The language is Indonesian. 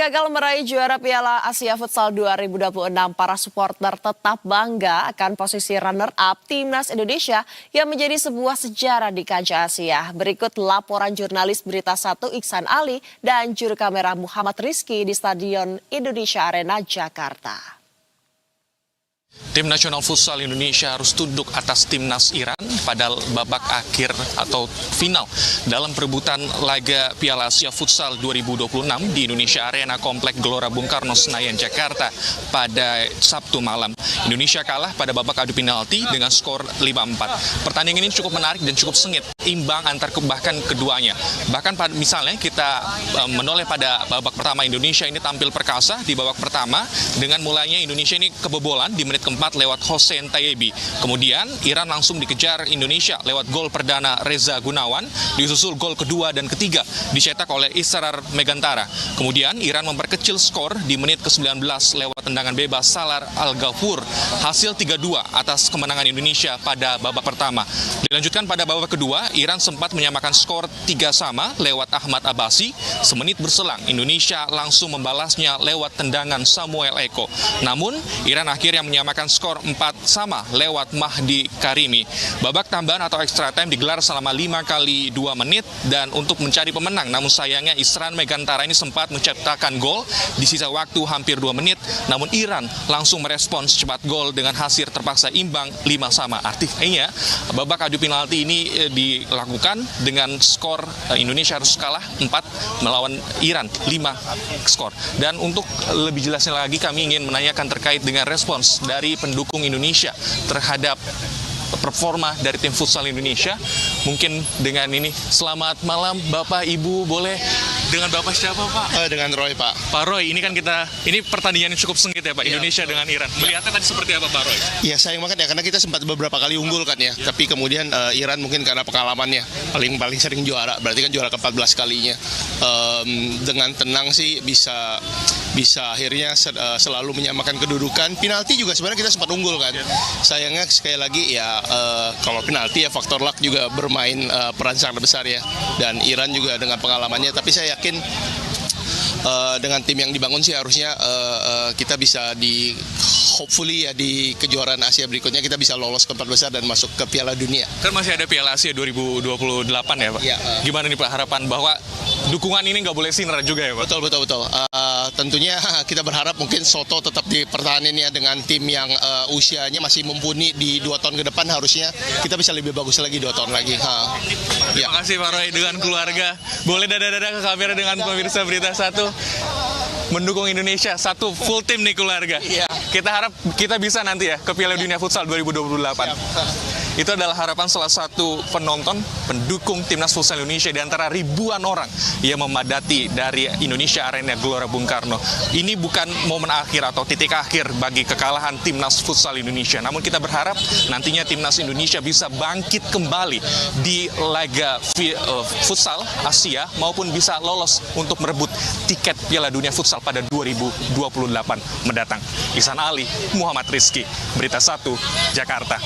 gagal meraih juara Piala Asia Futsal 2026, para supporter tetap bangga akan posisi runner-up Timnas Indonesia yang menjadi sebuah sejarah di kancah Asia. Berikut laporan jurnalis Berita 1 Iksan Ali dan juru kamera Muhammad Rizky di Stadion Indonesia Arena, Jakarta. Tim nasional futsal Indonesia harus tunduk atas timnas Iran pada babak akhir atau final dalam perebutan laga Piala Asia Futsal 2026 di Indonesia Arena Komplek Gelora Bung Karno, Senayan, Jakarta pada Sabtu malam. Indonesia kalah pada babak adu penalti dengan skor 5-4. Pertandingan ini cukup menarik dan cukup sengit, imbang antar bahkan keduanya. Bahkan misalnya kita menoleh pada babak pertama, Indonesia ini tampil perkasa di babak pertama dengan mulainya Indonesia ini kebobolan di menit keempat lewat Hossein Tayebi. Kemudian Iran langsung dikejar Indonesia lewat gol perdana Reza Gunawan, disusul gol kedua dan ketiga dicetak oleh Israr Megantara. Kemudian Iran memperkecil skor di menit ke-19 lewat tendangan bebas Salar Al-Ghafur. Hasil 3-2 atas kemenangan Indonesia pada babak pertama. Dilanjutkan pada babak kedua, Iran sempat menyamakan skor 3-3 lewat Ahmad Abbasi. Semenit berselang, Indonesia langsung membalasnya lewat tendangan Samuel Eko. Namun, Iran akhirnya menyamakan skor 4-4 lewat Mahdi Karimi. Babak tambahan atau extra time digelar selama 5 kali 2 menit dan untuk mencari pemenang. Namun sayangnya Israr Megantara ini sempat menciptakan gol di sisa waktu hampir 2 menit. Namun Iran langsung merespons cepat gol dengan hasil terpaksa imbang 5-5. Artinya babak adu penalti ini dilakukan dengan skor Indonesia harus kalah 4 melawan Iran 5 skor. Dan untuk lebih jelasnya lagi kami ingin menanyakan terkait dengan respons dari pendukung Indonesia terhadap performa dari tim futsal Indonesia. Mungkin dengan ini, selamat malam Bapak Ibu, boleh dengan Bapak siapa Pak? Dengan Roy Pak. Pak Roy, ini kan ini pertandingan yang cukup sengit ya Pak, Indonesia dengan Iran. Melihatnya tadi seperti apa Pak Roy? Ya sayang banget ya, karena kita sempat beberapa kali unggul kan ya. Tapi kemudian Iran mungkin karena pengalamannya paling sering juara, berarti kan juara ke-14 kalinya. Dengan tenang sih bisa akhirnya selalu menyamakan kedudukan. Penalti juga sebenarnya kita sempat unggul kan. Sayangnya sekali lagi ya kalau penalti ya faktor luck juga bermain peran sangat besar ya. Dan Iran juga dengan pengalamannya, tapi saya yakin dengan tim yang dibangun sih harusnya kita bisa hopefully ya di kejuaraan Asia berikutnya kita bisa lolos ke 4 besar dan masuk ke Piala Dunia. Kan masih ada Piala Asia 2028 ya Pak? Ya, gimana nih Pak harapan bahwa dukungan ini nggak boleh sinar juga ya Pak? Betul. Tentunya kita berharap mungkin Soto tetap dipertahanin ya dengan tim yang usianya masih mumpuni di 2 tahun ke depan, harusnya kita bisa lebih bagus lagi 2 tahun lagi. Terima kasih Pak Roy dengan keluarga. Boleh dada-dada ke kamera dengan pemirsa Berita 1. Mendukung Indonesia, satu full tim nih keluarga. Iya. Kita harap kita bisa nanti ya ke Piala Dunia Futsal 2028. Itu adalah harapan salah satu penonton, pendukung Timnas Futsal Indonesia di antara ribuan orang yang memadati dari Indonesia Arena Gelora Bung Karno. Ini bukan momen akhir atau titik akhir bagi kekalahan Timnas Futsal Indonesia. Namun kita berharap nantinya Timnas Indonesia bisa bangkit kembali di laga futsal Asia maupun bisa lolos untuk merebut tiket Piala Dunia Futsal pada 2028 mendatang. Iksan Ali, Muhammad Rizky, Berita 1, Jakarta.